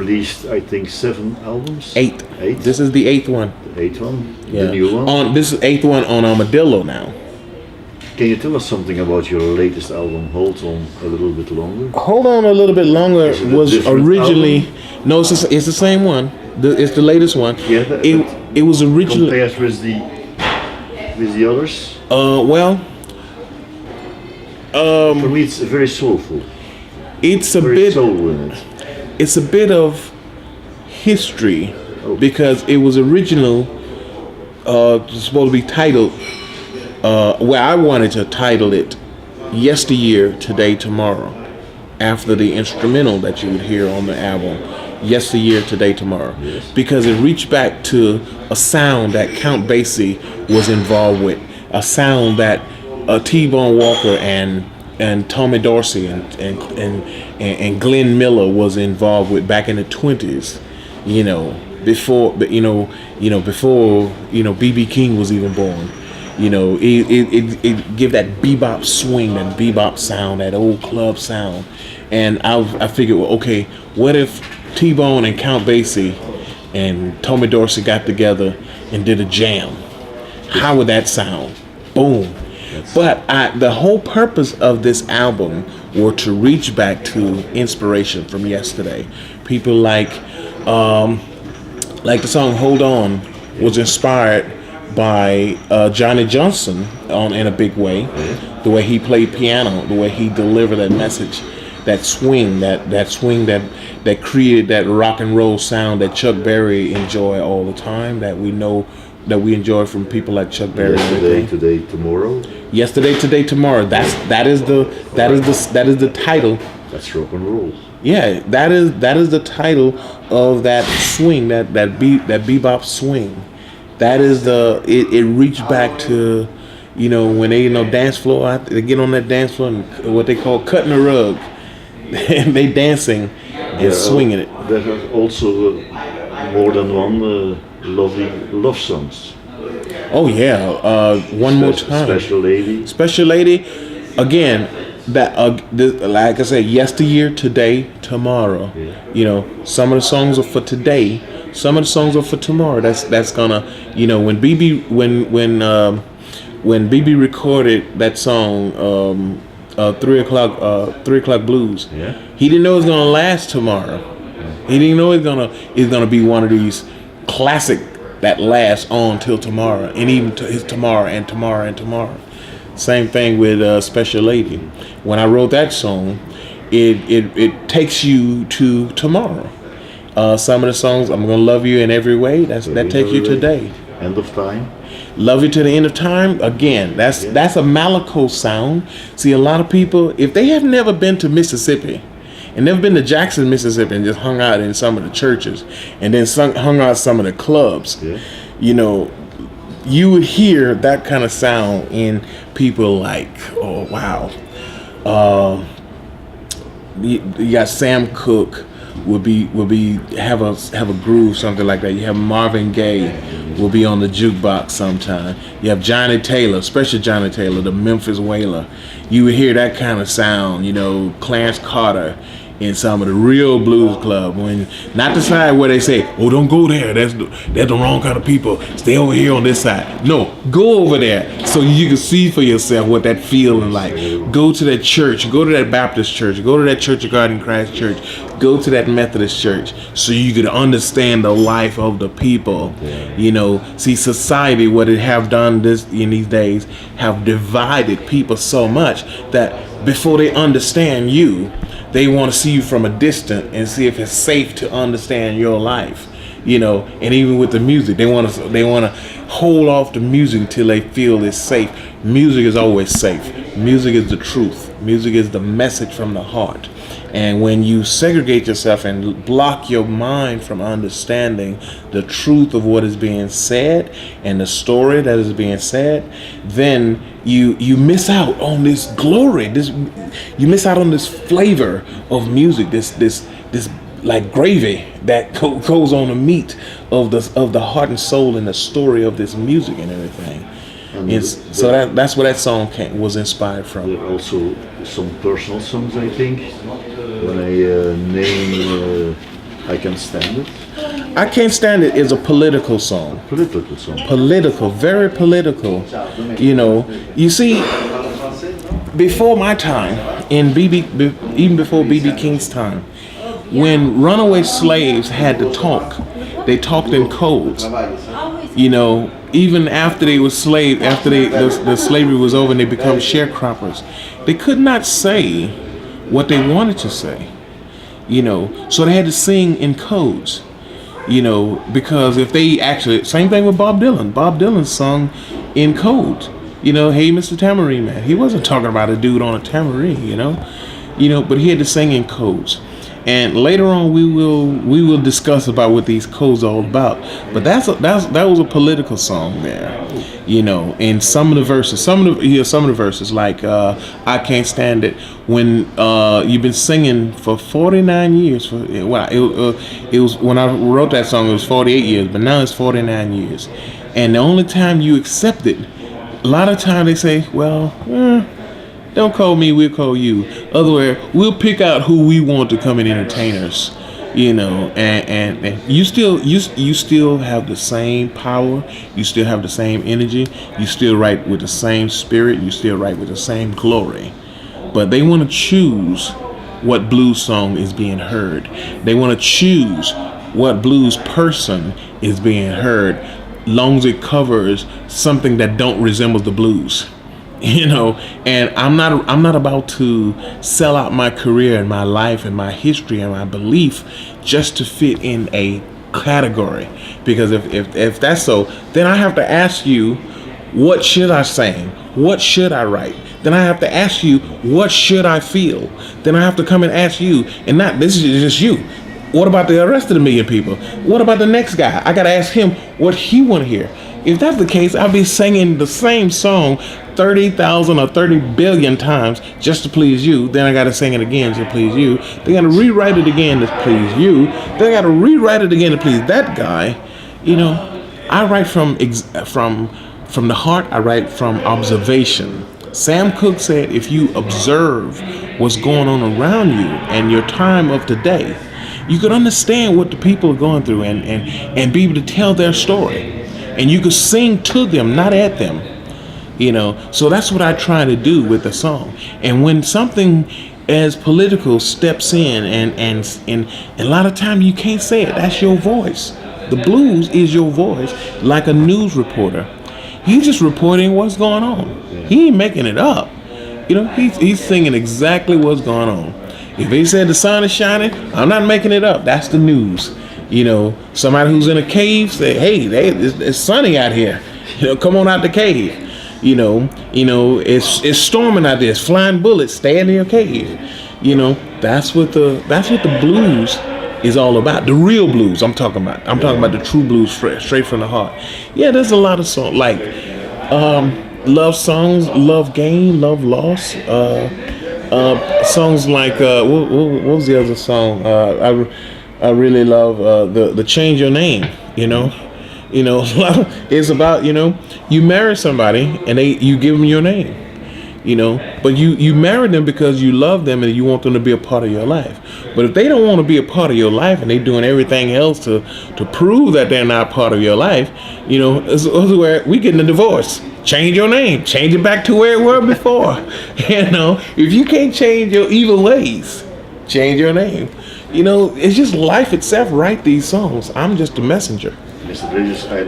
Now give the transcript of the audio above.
released, I think, 7 albums. Eight. Eight. This is the 8th one. The 8th one. Yeah. The new one. This is 8th one on Armadillo now. Can you tell us something about your latest album, Hold On a Little Bit Longer? Hold On a Little Bit Longer was originally... No, it's the same one. It's the latest one. Yeah, it was originally... Compared with the others? For me, it's very soulful. It's very soul in it. It's a bit of history because it was original supposed to be titled I wanted to title it Yesteryear, Today, Tomorrow, after the instrumental that you would hear on the album, Yesteryear, Today, Tomorrow. Yes. Because it reached back to a sound that Count Basie was involved with, a sound that T-Bone Walker and Tommy Dorsey and Glenn Miller was involved with back in the 20s, before B.B. King was even born. It give that bebop swing, that bebop sound, that old club sound. And I figured, well, okay, what if T-Bone and Count Basie and Tommy Dorsey got together and did a jam? How would that sound? Boom. But the whole purpose of this album were to reach back to inspiration from yesterday. People like the song Hold On was inspired by Johnny Johnson in a big way. The way he played piano, the way he delivered that message, that swing that created that rock and roll sound that Chuck Berry enjoy all the time, that we know that we enjoy from people like Chuck Berry. Yesterday, Today, Tomorrow. Yesterday, Today, Tomorrow. That is the title. That's rock and roll. Yeah, that is the title of that swing, that bebop swing. That is it reached back to, when they dance floor, they get on that dance floor and what they call cutting the rug, and they dancing and swinging it. There are also more than one lovely love songs. Oh yeah, one more time. Special Lady. Again, that like I said, yesteryear, today, tomorrow. Yeah. Some of the songs are for today. Some of the songs are for tomorrow. That's gonna, when BB recorded that song, 3 o'clock blues. Yeah. He didn't know it was gonna last tomorrow. He didn't know it's gonna be one of these classic that lasts on till tomorrow, and even to his tomorrow and tomorrow and tomorrow. Same thing with Special Lady. When I wrote that song, it takes you to tomorrow. Some of the songs, I'm gonna love you in every way. That takes you today. End of time. Love you to the end of time. Again, that's a Malaco sound. See, a lot of people, if they have never been to Mississippi and never been to Jackson, Mississippi, and just hung out in some of the churches and then hung out some of the clubs, you would hear that kind of sound in people like, oh wow, you got Sam Cooke. Will be have a groove, something like that. You have Marvin Gaye will be on the jukebox sometime. You have Johnny Taylor, especially Johnny Taylor, the Memphis Wailer. You would hear that kind of sound, Clarence Carter in some of the real blues club. When not the side where they say, "Oh, don't go there. That's the wrong kind of people. Stay over here on this side." No, go over there so you can see for yourself what that feeling like. Go to that church. Go to that Baptist church. Go to that Church of God in Christ church. Go to that Methodist church so you could understand the life of the people. See, society, what it have done in these days, have divided people so much that before they understand you, they want to see you from a distance and see if it's safe to understand your life. And even with the music, they want to hold off the music until they feel it's safe. Music is always safe. Music is the truth. Music is the message from the heart. And when you segregate yourself and block your mind from understanding the truth of what is being said and the story that is being said, then you miss out on this glory. You miss out on this flavor of music. This like gravy that goes on the meat of the heart and soul and the story of this music and everything. That's where that song was inspired from. There are also some personal songs, I think. When I name I Can Stand It. I Can't Stand It is a political song. Political song. Political, very political. You know, you see, before my time, even before B.B. King's time, when runaway slaves had to talk, they talked in codes. You know, even after they were slaves, after the slavery was over and they become sharecroppers, they could not say what they wanted to say. You know, so they had to sing in codes. You know, because if they actually, same thing with Bob Dylan. Bob Dylan sung in codes. You know, hey, Mr. Tambourine Man. He wasn't talking about a dude on a tambourine. You know, but he had to sing in codes. And later on, we will discuss about what these codes are all about. But that was a political song there. You know, and some of the verses, like I Can't Stand It. When you've been singing for 49 years, it was when I wrote that song, it was 48 years, but now it's 49 years. And the only time you accept it, a lot of times they say, well, don't call me, we'll call you. Otherwise, we'll pick out who we want to come and entertain us. You know, and you still have the same power, you still have the same energy, you still write with the same spirit, you still write with the same glory. But they want to choose what blues song is being heard. They want to choose what blues person is being heard, long as it covers something that don't resemble the blues. You know, and I'm not about to sell out my career and my life and my history and my belief just to fit in a category. Because if that's so, then I have to ask you, what should I sing? What should I write? Then I have to ask you, what should I feel? Then I have to come and ask you, and not this is just you. What about the rest of the million people? What about the next guy? I gotta ask him what he want to hear. If that's the case, I'll be singing the same song 30,000 or 30 billion times just to please you. Then I got to sing it again to please you. They got to rewrite it again to please you. Then I got to rewrite it again to please that guy. You know, I write from the heart. I write from observation. Sam Cooke said, if you observe what's going on around you and your time of today, you could understand what the people are going through and be able to tell their story. And you could sing to them, not at them. You know, so that's what I try to do with the song. And when something as political steps in and a lot of times you can't say it, that's your voice. The blues is your voice, like a news reporter. He's just reporting what's going on. He ain't making it up. You know, he's singing exactly what's going on. If he said the sun is shining, I'm not making it up. That's the news. You know, somebody who's in a cave say, hey, it's sunny out here. You know, come on out the cave. You know, it's storming out there. It's flying bullets. Stay in your cave. You know, that's what the blues is all about. The real blues I'm talking about. I'm talking about the true blues, straight from the heart. Yeah, there's a lot of songs like love songs, love gain, love loss. Songs like what was the other song? I really love the Change Your Name. You know, it's about, you marry somebody and you give them your name, but you marry them because you love them and you want them to be a part of your life. But if they don't want to be a part of your life and they're doing everything else to prove that they're not part of your life, it's where we getting a divorce. Change your name, change it back to where it was before. If you can't change your evil ways, change your name. It's just life itself. Write these songs. I'm just a messenger. Mr. Bridges, I